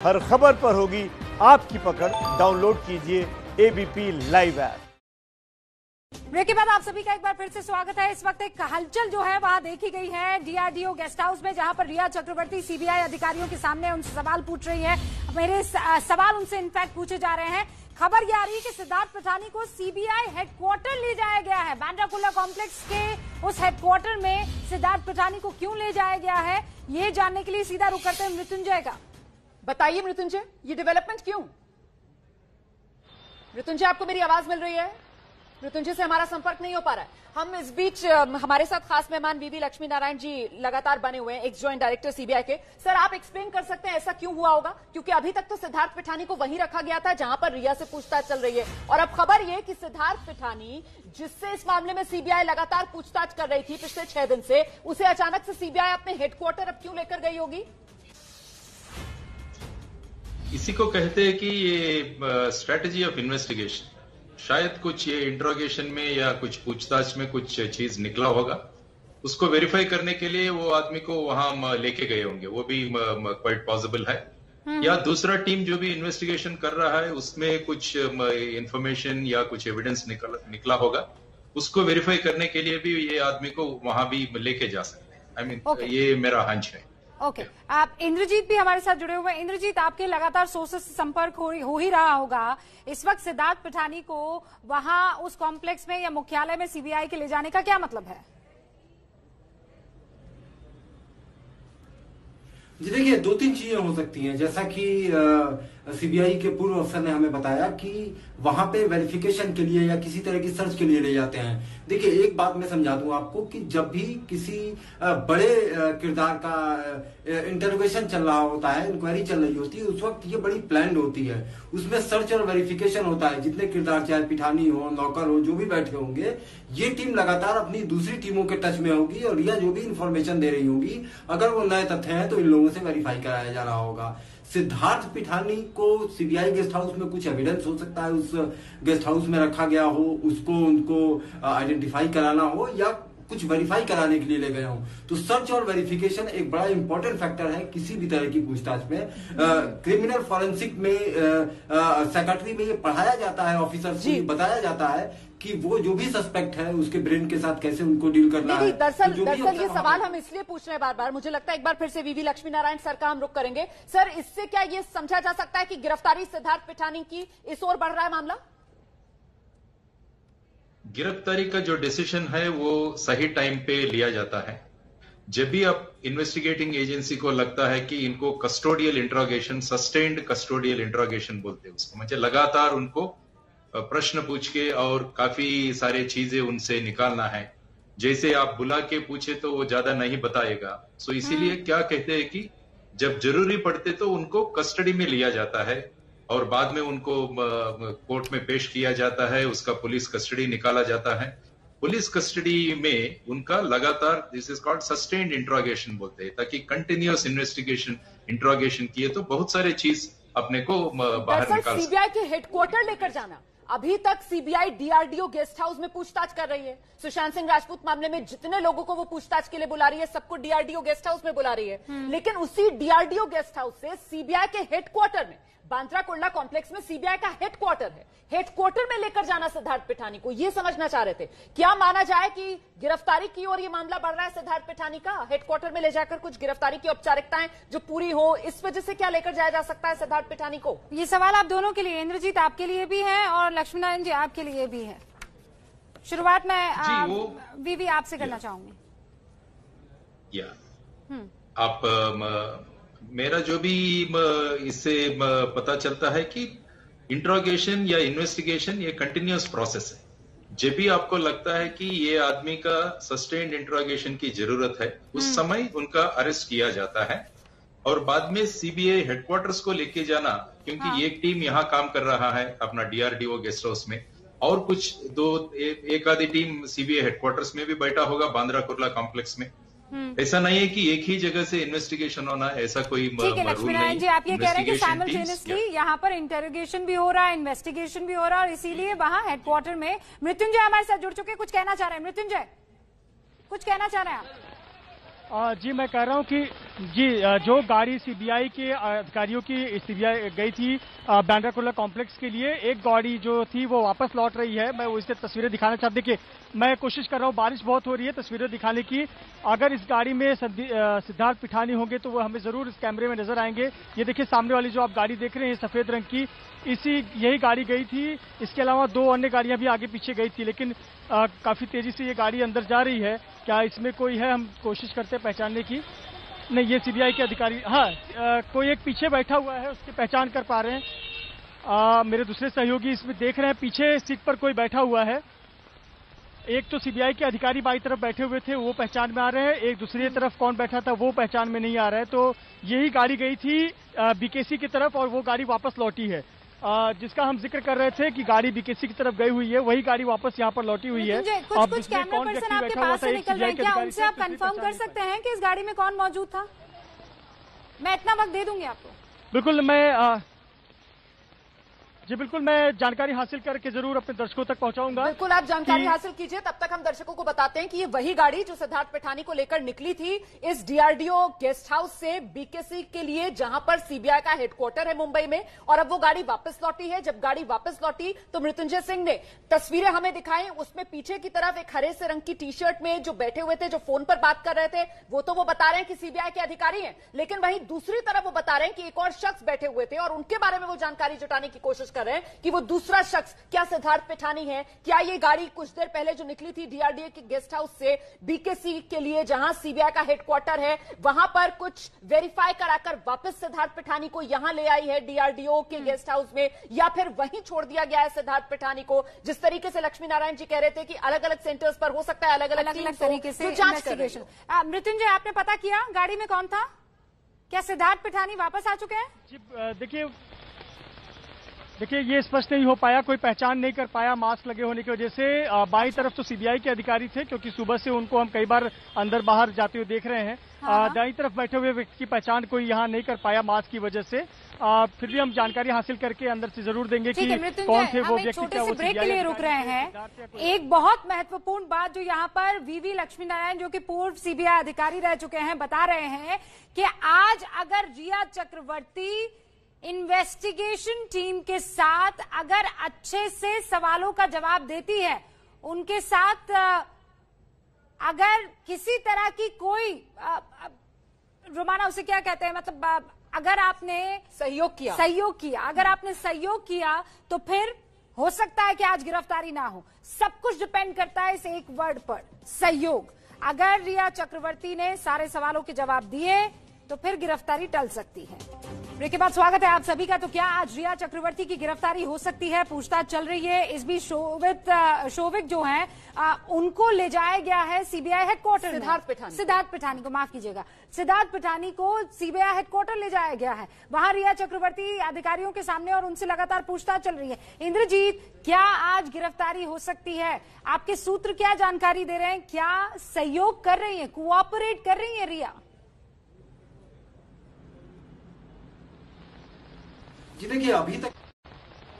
हर खबर पर होगी आपकी पकड़। डाउनलोड कीजिए एबीपी लाइव ऐप। ब्रेक के बाद आप सभी का एक बार फिर से स्वागत है। इस वक्त एक हलचल जो है वहां देखी गई है डीआरडीओ गेस्ट हाउस में, जहां पर रिया चक्रवर्ती सीबीआई अधिकारियों के सामने उनसे सवाल पूछ रही है। मेरे सवाल उनसे इनफैक्ट पूछे जा रहे हैं। खबर यह आ रही है कि सिद्धार्थ पिठानी को सीबीआई हेडक्वार्टर ले जाया गया है। बांद्रा कुर्ला कॉम्प्लेक्स के उस हेडक्वार्टर में सिद्धार्थ पिठानी को क्यों ले जाया गया है, ये जानने के लिए सीधा रुख करते हैं मृत्युंजय का। बताइए मृत्युंजय, ये डेवलपमेंट क्यों? मृत्युंजय, आपको मेरी आवाज मिल रही है? मृत्युंजय से हमारा संपर्क नहीं हो पा रहा है। हम इस बीच हमारे साथ खास मेहमान वीवी लक्ष्मी नारायण जी लगातार बने हुए हैं, एक्स जॉइंट डायरेक्टर सीबीआई के। सर, आप एक्सप्लेन कर सकते हैं ऐसा क्यों हुआ होगा? क्योंकि अभी तक तो सिद्धार्थ पिठानी को वहीं रखा गया था जहां पर रिया से पूछताछ चल रही है, और अब खबर यह कि सिद्धार्थ पिठानी, जिससे इस मामले में सीबीआई लगातार पूछताछ कर रही थी पिछले 6 दिन से, उसे अचानक से सीबीआई अपने हेडक्वार्टर अब क्यों लेकर गई होगी? इसी को कहते हैं कि ये स्ट्रेटजी ऑफ इन्वेस्टिगेशन। शायद कुछ ये इंट्रोगेशन में या कुछ पूछताछ में कुछ चीज निकला होगा, उसको वेरीफाई करने के लिए वो आदमी को वहां लेके गए होंगे। वो भी क्वाइट पॉसिबल है। या दूसरा टीम जो भी इन्वेस्टिगेशन कर रहा है उसमें कुछ इंफॉर्मेशन या कुछ एविडेंस निकला होगा, उसको वेरीफाई करने के लिए भी ये आदमी को वहां भी लेके जा सकते हैं। आई मीन ये मेरा हंच है। ओके, आप इंद्रजीत भी हमारे साथ जुड़े हुए हैं। इंद्रजीत, आपके लगातार सोर्सेस से संपर्क हो ही रहा होगा। इस वक्त सिद्धार्थ पिठानी को वहां उस कॉम्प्लेक्स में या मुख्यालय में सीबीआई के ले जाने का क्या मतलब है? जी देखिए, 2-3 चीजें हो सकती हैं। जैसा कि सीबीआई के पूर्व अफसर ने हमें बताया कि वहां पे वेरिफिकेशन के लिए या किसी तरह की सर्च के लिए ले जाते हैं। देखिए, एक बात मैं समझा दूं आपको कि जब भी किसी बड़े किरदार का इंटरोगेशन चल रहा होता है, इंक्वायरी चल रही होती है, उस वक्त ये बड़ी प्लान्ड होती है। उसमें सर्च और वेरिफिकेशन होता है। जितने किरदार, चाहे पिठानी हो, नौकर हो, जो भी बैठे होंगे, ये टीम लगातार अपनी दूसरी टीमों के टच में होगी और रिया जो भी इंफॉर्मेशन दे रही होगी, अगर वो नए तथ्य हैं तो इन लोगों से वेरीफाई कराया जा रहा होगा। सिद्धार्थ पिठानी को सीबीआई गेस्ट हाउस में कुछ एविडेंस हो सकता है, उस गेस्ट हाउस में रखा गया हो, उसको उनको आइडेंटिफाई कराना हो या कुछ वेरीफाई कराने के लिए ले गए हो। तो सर्च और वेरिफिकेशन एक बड़ा इंपॉर्टेंट फैक्टर है किसी भी तरह की पूछताछ में। क्रिमिनल फॉरेंसिक में सेक्रेटरी में ये पढ़ाया जाता है, ऑफिसर को बताया जाता है कि वो जो भी सस्पेक्ट है उसके ब्रेन के साथ कैसे उनको डील करना है। दरअसल ये सवाल हम इसलिए पूछ रहे हैं बार बार, मुझे लगता है एक बार फिर से वीवी लक्ष्मी नारायण सर का हम रुख करेंगे। सर, इससे क्या ये समझा जा सकता है कि गिरफ्तारी सिद्धार्थ पिठानी की इस ओर बढ़ रहा है मामला? गिरफ्तारी का जो डिसीजन है वो सही टाइम पे लिया जाता है। जब भी आप इन्वेस्टिगेटिंग एजेंसी को लगता है कि इनको custodial interrogation, sustained custodial interrogation बोलते हैं उसको, मतलब लगातार उनको प्रश्न पूछ के और काफी सारे चीजें उनसे निकालना है। जैसे आप बुला के पूछे तो वो ज्यादा नहीं बताएगा। सो इसीलिए क्या कहते हैं कि जब जरूरी पड़ते तो उनको कस्टडी में लिया जाता है और बाद में उनको कोर्ट में पेश किया जाता है। उसका पुलिस कस्टडी निकाला जाता है। पुलिस कस्टडी में उनका लगातार, this is called sustained interrogation बोलते हैं, ताकि कंटिन्यूअस इन्वेस्टिगेशन इंट्रोगेशन किए तो बहुत सारे चीज अपने को बाहर निकाल। सीबीआई के हेडक्वार्टर लेकर जाना, अभी तक सीबीआई डीआरडीओ गेस्ट हाउस में पूछताछ कर रही है। सुशांत सिंह राजपूत मामले में जितने लोगों को वो पूछताछ के लिए बुला रही है, सबको डीआरडीओ गेस्ट हाउस में बुला रही है। लेकिन उसी डीआरडीओ गेस्ट हाउस से सीबीआई के हेडक्वार्टर में, बांद्रा कुर्ला कॉम्प्लेक्स में सीबीआई का हेडक्वार्टर है, हेडक्वार्टर में लेकर जाना सिद्धार्थ पिठानी को, ये समझना चाह रहे थे। क्या माना जाए कि गिरफ्तारी की ओर ये मामला बढ़ रहा है सिद्धार्थ पिठानी का? हेडक्वार्टर में ले जाकर कुछ गिरफ्तारी की औपचारिकताएं जो पूरी हो, इस वजह से क्या लेकर जाया जा सकता है सिद्धार्थ पिठानी को? ये सवाल आप दोनों के लिए, इंद्रजीत आपके लिए भी है और लक्ष्मी नारायण जी आपके लिए भी है। शुरुआत में वीवी आपसे करना चाहूंगी। आप मेरा जो भी इससे पता चलता है कि इंट्रोगेशन या इन्वेस्टिगेशन ये कंटिन्यूअस प्रोसेस है। जब भी आपको लगता है कि ये आदमी का सस्टेन्ड इंट्रोगेशन की जरूरत है, उस समय उनका अरेस्ट किया जाता है और बाद में सीबीआई हेडक्वार्टर्स को लेके जाना, क्योंकि एक टीम यहाँ काम कर रहा है अपना डीआरडीओ गेस्ट हाउस में, और कुछ एक आधी टीम सीबीआई हेडक्वार्टर्स में भी बैठा होगा बांद्रा कुर्ला कॉम्प्लेक्स में। ऐसा नहीं है कि एक ही जगह से इन्वेस्टिगेशन होना, ऐसा कोई रूल नहीं। लक्ष्मी नारायण जी, आप ये कह रहे हैं कि साइमल्टेनियसली यहाँ पर इंटरोगेशन भी हो रहा है, इन्वेस्टिगेशन भी हो रहा है, और इसीलिए वहां हेडक्वार्टर में मृत्युंजय हमारे साथ जुड़ चुके, कुछ कहना चाह रहे हैं। मृत्युंजय, कुछ कहना चाह रहे हैं आप? जी मैं कह रहा हूँ कि जी जो गाड़ी सीबीआई के अधिकारियों की सीबीआई गई थी बांद्रा कुर्ला कॉम्प्लेक्स के लिए, एक गाड़ी जो थी वो वापस लौट रही है। मैं वो इससे तस्वीरें दिखाना चाहता, देखिए मैं कोशिश कर रहा हूँ, बारिश बहुत हो रही है, तस्वीरें दिखाने की। अगर इस गाड़ी में सिद्धार्थ पिठानी होंगे तो वो हमें जरूर इस कैमरे में नजर आएंगे। ये देखिए सामने वाली जो आप गाड़ी देख रहे हैं सफेद रंग की, यही गाड़ी गई थी। इसके अलावा 2 अन्य गाड़ियां भी आगे पीछे गई थी, लेकिन काफी तेजी से ये गाड़ी अंदर जा रही है। क्या इसमें कोई है, हम कोशिश करते हैं पहचानने की। नहीं, ये सीबीआई के अधिकारी, हाँ कोई एक पीछे बैठा हुआ है, उसकी पहचान कर पा रहे हैं। मेरे दूसरे सहयोगी इसमें देख रहे हैं, पीछे सीट पर कोई बैठा हुआ है। एक तो सीबीआई के अधिकारी बाई तरफ बैठे हुए थे, वो पहचान में आ रहे हैं, एक दूसरी तरफ कौन बैठा था वो पहचान में नहीं आ रहा है। तो यही गाड़ी गई थी बीकेसी की तरफ और वो गाड़ी वापस लौटी है। जिसका हम जिक्र कर रहे थे कि गाड़ी बीकेसी की तरफ गई हुई है, वही गाड़ी वापस यहाँ पर लौटी हुई है। कुछ कैमरा पर्सन आपके पास से निकल रहे हैं, क्या उनसे आप कंफर्म कर सकते हैं कि इस गाड़ी में कौन मौजूद था? मैं इतना वक्त दे दूंगी आपको। बिल्कुल, मैं जानकारी हासिल करके जरूर अपने दर्शकों तक पहुंचाऊंगा। बिल्कुल आप जानकारी हासिल कीजिए, तब तक हम दर्शकों को बताते हैं कि ये वही गाड़ी जो सिद्धार्थ पिठानी को लेकर निकली थी इस डीआरडीओ गेस्ट हाउस से बीकेसी के लिए, जहां पर सीबीआई का हेडक्वार्टर है मुंबई में। और अब वो गाड़ी वापस लौटी है। जब गाड़ी वापस लौटी तो मृत्युंजय सिंह ने तस्वीरें हमें दिखाई, उसमें पीछे की तरफ एक हरे से रंग की टी शर्ट में जो बैठे हुए थे, जो फोन पर बात कर रहे थे, वो तो वो बता रहे हैं कि सीबीआई के अधिकारी हैं, लेकिन वहीं दूसरी तरफ वो बता रहे हैं कि एक और शख्स बैठे हुए थे और उनके बारे में वो जानकारी जुटाने की कोशिश कर रहे हैं कि वो दूसरा शख्स क्या सिद्धार्थ पिठानी है। क्या ये गाड़ी कुछ देर पहले जो निकली थी डीआरडीओ के गेस्ट हाउस से बीकेसी के लिए, जहां सीबीआई का हेडक्वार्टर है, वहां पर कुछ वेरीफाई कराकर वापस सिद्धार्थ पिठानी को यहां ले आई है डीआरडीओ के गेस्ट हाउस में, या फिर वहीं छोड़ दिया गया है सिद्धार्थ पिठानी को? जिस तरीके से लक्ष्मी नारायण जी कह रहे थे कि अलग अलग सेंटर्स पर हो सकता है अलग अलग तरीके से इन्वेस्टिगेशन। मृत्युंजय, आपने पता किया गाड़ी में कौन था? क्या सिद्धार्थ पिठानी वापस आ चुके हैं? जी देखिए ये स्पष्ट नहीं हो पाया, कोई पहचान नहीं कर पाया मास्क लगे होने की वजह से। बाईं तरफ तो सीबीआई के अधिकारी थे, क्योंकि सुबह से उनको हम कई बार अंदर बाहर जाते हुए देख रहे हैं। दाईं तरफ बैठे हुए व्यक्ति की पहचान कोई यहाँ नहीं कर पाया मास्क की वजह से। फिर भी हम जानकारी हासिल करके अंदर से जरूर देंगे कि कौन थे वो व्यक्ति। छोटे से ब्रेक के लिए रुक रहे हैं। एक बहुत महत्वपूर्ण बात जो यहाँ पर वीवी लक्ष्मी नारायण, जो कि पूर्व सीबीआई अधिकारी रह चुके हैं, बता रहे हैं कि आज अगर रिया चक्रवर्ती इन्वेस्टिगेशन टीम के साथ अगर अच्छे से सवालों का जवाब देती है, उनके साथ अगर किसी तरह की कोई रोमाना उसे क्या कहते हैं, मतलब अगर आपने सहयोग किया अगर आपने सहयोग किया तो फिर हो सकता है कि आज गिरफ्तारी ना हो। सब कुछ डिपेंड करता है इस एक वर्ड पर, सहयोग। अगर रिया चक्रवर्ती ने सारे सवालों के जवाब दिए तो फिर गिरफ्तारी टल सकती है। ब्रेक के बाद स्वागत है आप सभी का। तो क्या आज रिया चक्रवर्ती की गिरफ्तारी हो सकती है? पूछताछ चल रही है। इस बीच शोविक जो हैं उनको ले जाया गया है सीबीआई हेडक्वार्टर। सिद्धार्थ पिठानी को माफ कीजिएगा, सिद्धार्थ पिठानी को सीबीआई हेडक्वार्टर ले जाया गया है। वहां रिया चक्रवर्ती अधिकारियों के सामने और उनसे लगातार पूछताछ चल रही है। इंद्रजीत, क्या आज गिरफ्तारी हो सकती है? आपके सूत्र क्या जानकारी दे रहे हैं? क्या सहयोग कर रही है, कोऑपरेट कर रही है रिया? जी देखिए, अभी तक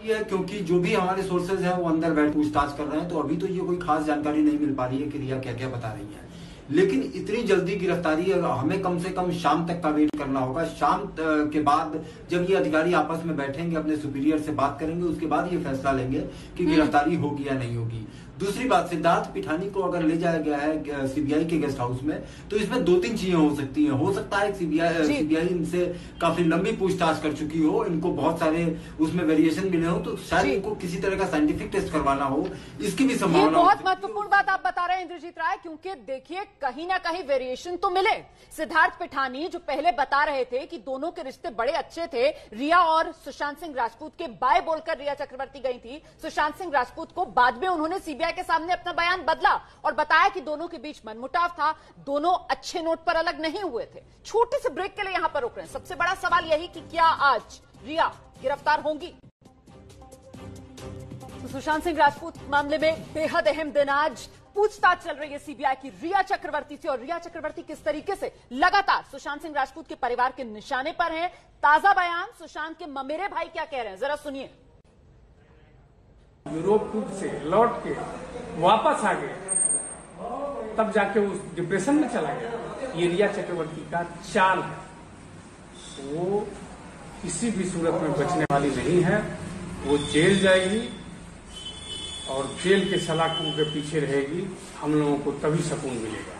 ये, क्योंकि जो भी हमारे सोर्सेज हैं वो अंदर बैठ पूछताछ कर रहे हैं, तो अभी तो ये कोई खास जानकारी नहीं मिल पा रही है कि रिया क्या क्या बता रही है। लेकिन इतनी जल्दी गिरफ्तारी हमें कम से कम शाम तक का वेट करना होगा। शाम के बाद जब ये अधिकारी आपस में बैठेंगे, अपने सुपीरियर से बात करेंगे, उसके बाद ये फैसला लेंगे कि गिरफ्तारी होगी या नहीं होगी। दूसरी बात, सिद्धार्थ पिठानी को अगर ले जाया गया है सीबीआई के गेस्ट हाउस में, तो इसमें 2-3 चीजें हो सकती हैं। हो सकता है सीबीआई इनसे काफी लंबी पूछताछ कर चुकी हो, इनको बहुत सारे उसमें वेरिएशन मिले हो, तो शायद इनको किसी तरह का साइंटिफिक टेस्ट करवाना हो, इसकी भी संभावना। बहुत महत्वपूर्ण बात आप बता रहे हैं इंद्रजीत राय, क्योंकि देखिए कहीं ना कहीं वेरिएशन तो मिले। सिद्धार्थ पिठानी जो पहले बता रहे थे कि दोनों के रिश्ते बड़े अच्छे थे, रिया और सुशांत सिंह राजपूत के बाय बोलकर रिया चक्रवर्ती गई थी सुशांत सिंह राजपूत को। बाद में उन्होंने सीबीआई के सामने अपना बयान बदला और बताया कि दोनों के बीच मनमुटाव था, दोनों अच्छे नोट पर अलग नहीं हुए थे। छोटे से ब्रेक के लिए यहां पर रुक रहे हैं। सबसे बड़ा सवाल यही कि क्या आज रिया गिरफ्तार होंगी? तो सुशांत सिंह राजपूत मामले में बेहद अहम दिन आज। पूछताछ चल रही है सीबीआई की रिया चक्रवर्ती से, और रिया चक्रवर्ती किस तरीके से लगातार सुशांत सिंह राजपूत के परिवार के निशाने पर हैं। ताजा बयान सुशांत के ममेरे भाई क्या कह रहे हैं, जरा सुनिए। यूरोप से लौट के वापस आ गए, तब जाके उस डिप्रेशन में चला गया। ये रिया चक्रवर्ती का चाल है, वो किसी भी सूरत में बचने वाली नहीं है। वो जेल जाएगी और जेल के सलाखों के पीछे रहेगी। हम लोगों को तभी सुकून मिलेगा।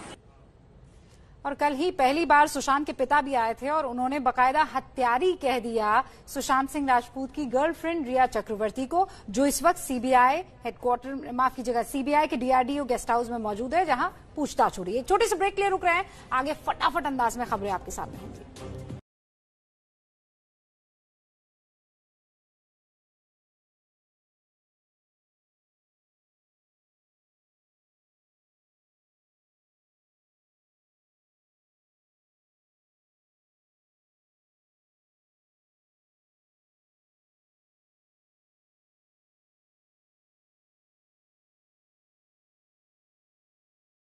और कल ही पहली बार सुशांत के पिता भी आए थे और उन्होंने बकायदा हत्यारी कह दिया सुशांत सिंह राजपूत की गर्लफ्रेंड रिया चक्रवर्ती को, जो इस वक्त सीबीआई हेडक्वार्टर, माफ कीजिएगा, सीबीआई के डीआरडीओ गेस्ट हाउस में मौजूद है, जहां पूछताछ हो रही है। एक छोटे से ब्रेक के लिए रुक रहे हैं, आगे फटाफट अंदाज में खबरें आपके सामने होंगी।